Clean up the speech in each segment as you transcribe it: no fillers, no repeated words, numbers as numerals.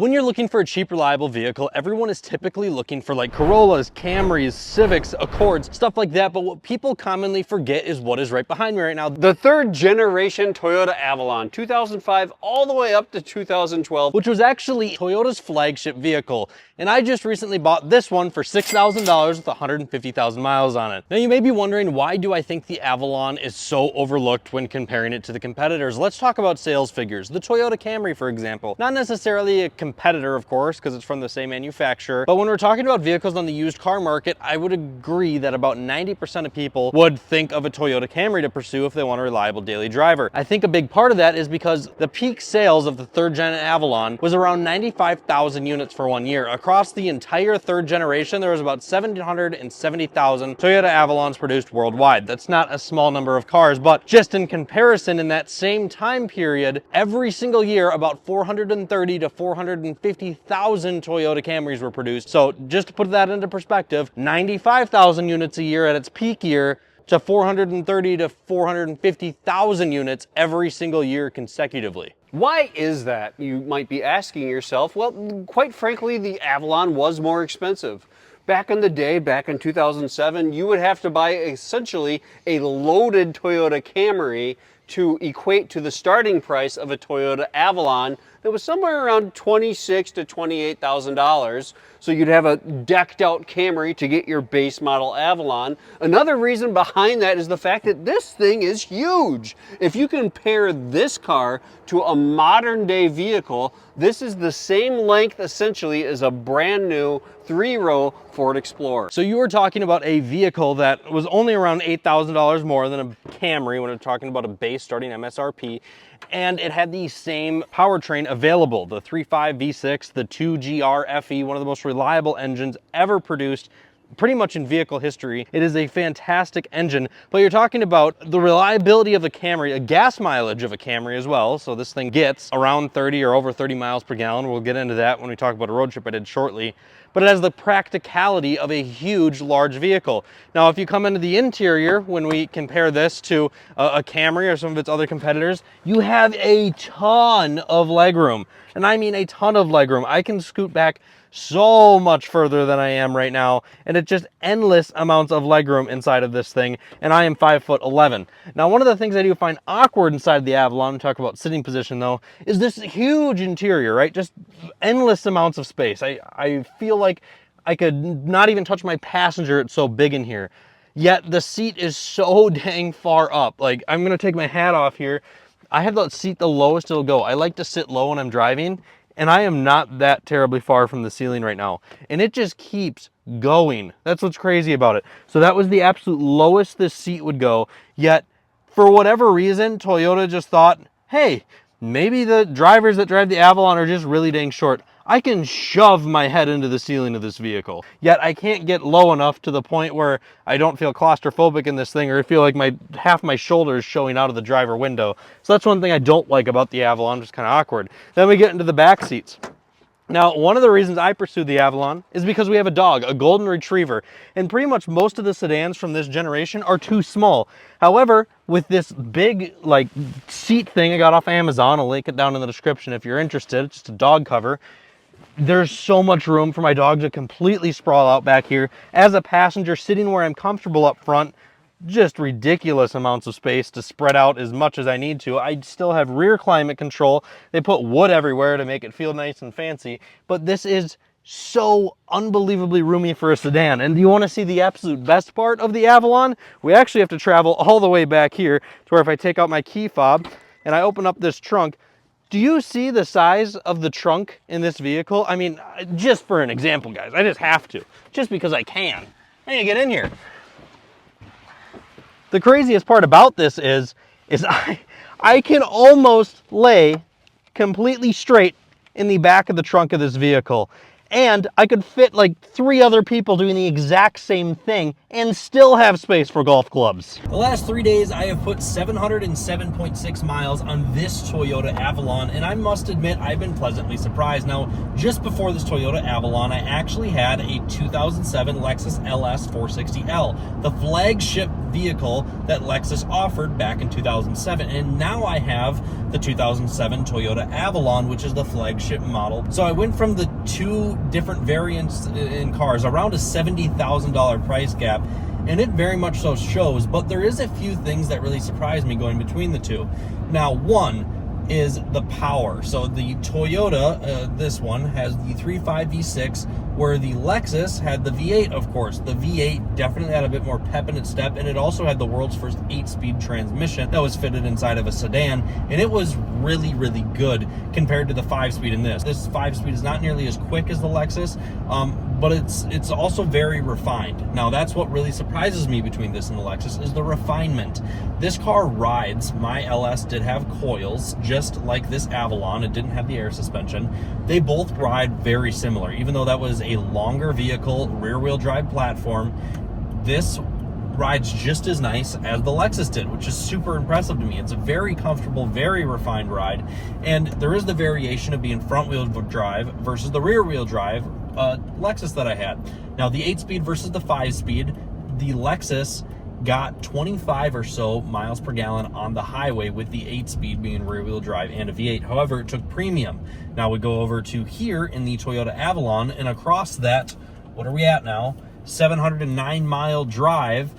When you're looking for a cheap, reliable vehicle, everyone is typically looking for like Corollas, Camrys, Civics, Accords, stuff like that. But what people commonly forget is what is right behind me right now. The third generation Toyota Avalon, 2005 all the way up to 2012, which was actually Toyota's flagship vehicle. And I just recently bought this one for $6,000 with 150,000 miles on it. Now you may be wondering, why do I think the Avalon is so overlooked when comparing it to the competitors? Let's talk about sales figures. The Toyota Camry, for example, not necessarily a competitor, of course, because it's from the same manufacturer. But when we're talking about vehicles on the used car market, I would agree that about 90% of people would think of a Toyota Camry to pursue if they want a reliable daily driver. I think a big part of that is because the peak sales of the third gen Avalon was around 95,000 units for 1 year. Across the entire third generation, there was about 770,000 Toyota Avalons produced worldwide. That's not a small number of cars, but just in comparison, in that same time period, every single year, about 430 to 450,000 Toyota Camrys were produced. So just to put that into perspective, 95,000 units a year at its peak year to 430 to 450,000 units every single year consecutively. Why is that, you might be asking yourself? Well, quite frankly, the Avalon was more expensive. Back in the day, back in 2007, you would have to buy essentially a loaded Toyota Camry to equate to the starting price of a Toyota Avalon that was somewhere around $26,000 to $28,000. So you'd have a decked out Camry to get your base model Avalon. Another reason behind that is the fact that this thing is huge. If you compare this car to a modern day vehicle, this is the same length essentially as a brand new 3-row Ford Explorer. So you were talking about a vehicle that was only around $8,000 more than a Camry when we're talking about a base starting MSRP, and it had the same powertrain available, the 3.5 V6, the 2GR FE, one of the most reliable engines ever produced pretty much in vehicle history. It is a fantastic engine, but you're talking about the reliability of the Camry, a gas mileage of a Camry as well. So this thing gets around 30 or over 30 miles per gallon. We'll get into that when we talk about a road trip I did shortly. But it has the practicality of a huge, large vehicle. Now, if you come into the interior, when we compare this to a Camry or some of its other competitors, you have a ton of legroom. And I mean a ton of legroom. I can scoot back so much further than I am right now, and it's just endless amounts of legroom inside of this thing, and I am 5'11". Now, one of the things I do find awkward inside the Avalon, talk about sitting position though, is this huge interior, right? Just endless amounts of space. I feel like I could not even touch my passenger, it's so big in here. Yet the seat is so dang far up. Like, I'm gonna take my hat off here. I have the seat the lowest it'll go. I like to sit low when I'm driving, and I am not that terribly far from the ceiling right now. And it just keeps going. That's what's crazy about it. So that was the absolute lowest this seat would go. Yet, for whatever reason, Toyota just thought, hey, maybe the drivers that drive the Avalon are just really dang short. I can shove my head into the ceiling of this vehicle. Yet I can't get low enough to the point where I don't feel claustrophobic in this thing, or I feel like half my shoulder is showing out of the driver window. So that's one thing I don't like about the Avalon, just kind of awkward. Then we get into the back seats. Now, one of the reasons I pursued the Avalon is because we have a dog, a golden retriever, and pretty much most of the sedans from this generation are too small. However, with this big like seat thing I got off Amazon, I'll link it down in the description if you're interested, it's just a dog cover. There's so much room for my dog to completely sprawl out back here. As a passenger sitting where I'm comfortable up front, just ridiculous amounts of space to spread out as much as I need to. I still have rear climate control. They put wood everywhere to make it feel nice and fancy, but this is so unbelievably roomy for a sedan. And do you want to see the absolute best part of the Avalon? We actually have to travel all the way back here to where if I take out my key fob and I open up this trunk, do you see the size of the trunk in this vehicle? I mean, just for an example, guys, I just have to, just because I can. I need to get in here. The craziest part about this is I can almost lay completely straight in the back of the trunk of this vehicle. And I could fit like 3 other people doing the exact same thing and still have space for golf clubs. The last 3 days, I have put 707.6 miles on this Toyota Avalon, and I must admit, I've been pleasantly surprised. Now, just before this Toyota Avalon, I actually had a 2007 Lexus LS 460L, the flagship vehicle that Lexus offered back in 2007, and now I have the 2007 Toyota Avalon, which is the flagship model. So I went from the 2 different variants in cars, around a $70,000 price gap, and it very much so shows, but there is a few things that really surprised me going between the two. Now, one is the power. So the Toyota, this one, has the 3.5 V6, where the Lexus had the V8, of course. The V8 definitely had a bit more pep in its step, and it also had the world's first 8-speed transmission that was fitted inside of a sedan, and it was really, really good compared to the 5-speed in this. This 5-speed is not nearly as quick as the Lexus, but it's also very refined. Now, that's what really surprises me between this and the Lexus, is the refinement. This car rides, my LS did have coils, just like this Avalon. It didn't have the air suspension. They both ride very similar. Even though that was a longer vehicle, rear-wheel drive platform, this rides just as nice as the Lexus did, which is super impressive to me. It's a very comfortable, very refined ride, and there is the variation of being front-wheel drive versus the rear-wheel drive Lexus that I had. Now, the 8-speed versus the 5-speed, the Lexus got 25 or so miles per gallon on the highway, with the 8-speed being rear-wheel drive and a V8. However, it took premium. Now we go over to here in the Toyota Avalon, and across that, what are we at now? 709-mile drive.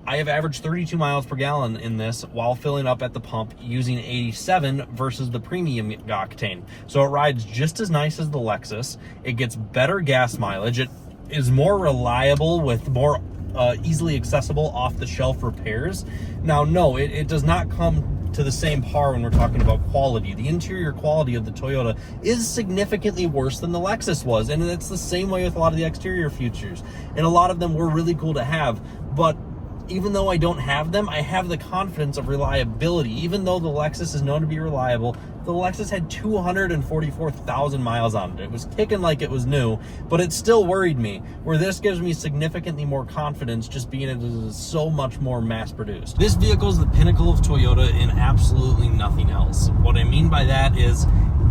I have averaged 32 miles per gallon in this while filling up at the pump using 87 versus the premium octane. So it rides just as nice as the Lexus. It gets better gas mileage. It is more reliable with more easily accessible off-the-shelf repairs. Now, no, it does not come to the same par when we're talking about quality. The interior quality of the Toyota is significantly worse than the Lexus was, and it's the same way with a lot of the exterior features. And a lot of them were really cool to have, but even though I don't have them, I have the confidence of reliability. Even though the Lexus is known to be reliable, the Lexus had 244,000 miles on it. It was kicking like it was new, but it still worried me, where this gives me significantly more confidence just being it is so much more mass-produced. This vehicle is the pinnacle of Toyota and absolutely nothing else. What I mean by that is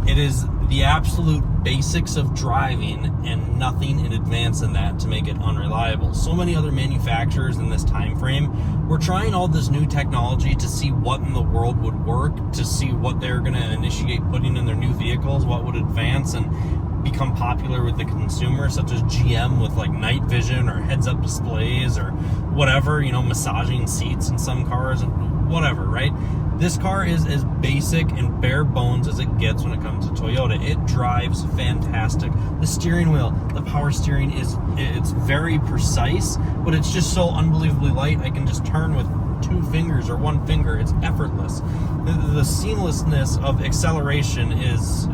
it is the absolute basics of driving and nothing in advance in that to make it unreliable. So many other manufacturers in this time frame were trying all this new technology to see what in the world would work, to see what they're going to initiate putting in their new vehicles, what would advance and become popular with the consumer, such as GM with like night vision or heads-up displays or whatever, you know, massaging seats in some cars and whatever, right? This car is as basic and bare bones as it gets when it comes to Toyota. It drives fantastic. The steering wheel, the power steering it's very precise, but it's just so unbelievably light. I can just turn with 2 fingers or 1 finger. It's effortless. The seamlessness of acceleration is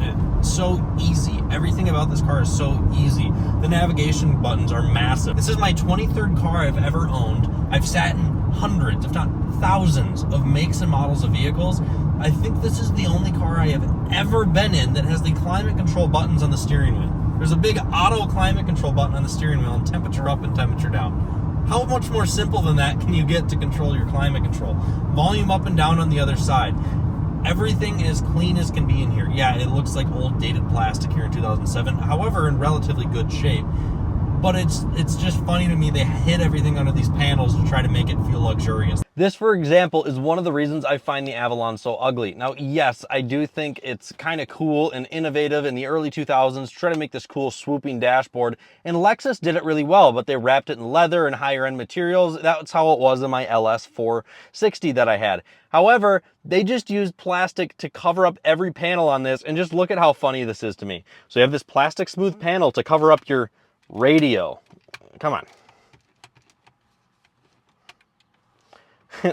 so easy. Everything about this car is so easy. The navigation buttons are massive. This is my 23rd car I've ever owned. I've sat in hundreds, if not thousands, of makes and models of vehicles. I think this is the only car I have ever been in that has the climate control buttons on the steering wheel. There's a big auto climate control button on the steering wheel and temperature up and temperature down. How much more simple than that can you get to control your climate control? Volume up and down on the other side. Everything is clean as can be in here. Yeah, it looks like old dated plastic here in 2007, however, in relatively good shape. But it's just funny to me they hid everything under these panels to try to make it feel luxurious. This, for example, is one of the reasons I find the Avalon so ugly. Now, yes, I do think it's kind of cool and innovative in the early 2000s to try to make this cool swooping dashboard, and Lexus did it really well, but they wrapped it in leather and higher end materials. That's how it was in my LS 460 that I had. However, they just used plastic to cover up every panel on this, and just look at how funny this is to me. So you have this plastic smooth panel to cover up your radio. Come on.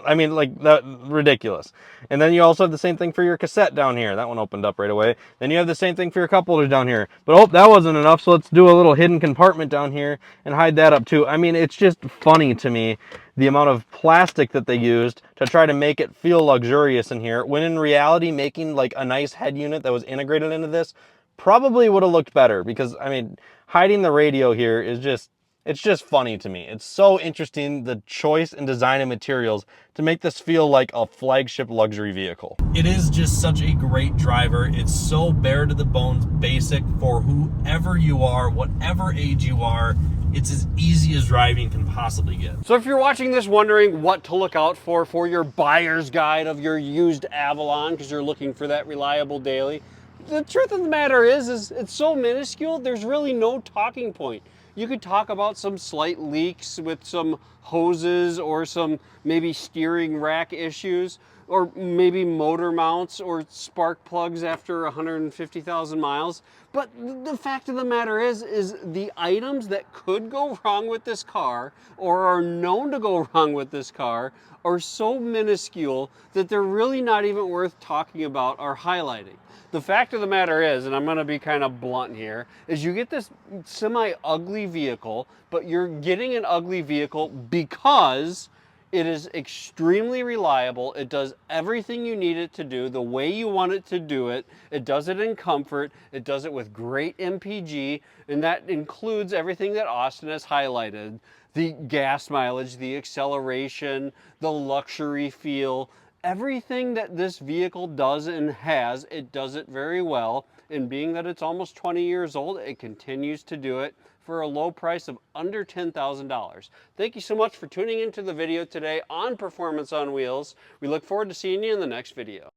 I mean, like, that, ridiculous. And then you also have the same thing for your cassette down here. That one opened up right away. Then you have the same thing for your cup holders down here. But oh, that wasn't enough, so let's do a little hidden compartment down here and hide that up too. I mean, it's just funny to me, the amount of plastic that they used to try to make it feel luxurious in here, when in reality, making like a nice head unit that was integrated into this probably would have looked better, because I mean, hiding the radio here is just, it's just funny to me. It's so interesting, the choice and design of materials to make this feel like a flagship luxury vehicle. It is just such a great driver. It's so bare to the bones basic for whoever you are, whatever age you are. It's as easy as driving can possibly get. So if you're watching this wondering what to look out for your buyer's guide of your used Avalon, because you're looking for that reliable daily, the truth of the matter is it's so minuscule, there's really no talking point. You could talk about some slight leaks with some hoses, or some maybe steering rack issues, or maybe motor mounts or spark plugs after 150,000 miles. But the fact of the matter is the items that could go wrong with this car, or are known to go wrong with this car, are so minuscule that they're really not even worth talking about or highlighting. The fact of the matter is, and I'm going to be kind of blunt here, is you get this semi-ugly vehicle, but you're getting an ugly vehicle because it is extremely reliable. It does everything you need it to do the way you want it to do it. It does it in comfort. It does it with great MPG, and that includes everything that Austin has highlighted: the gas mileage, the acceleration, the luxury feel. Everything that this vehicle does and has, it does it very well. And being that it's almost 20 years old, it continues to do it for a low price of under $10,000. Thank you so much for tuning into the video today on Performance on Wheels. We look forward to seeing you in the next video.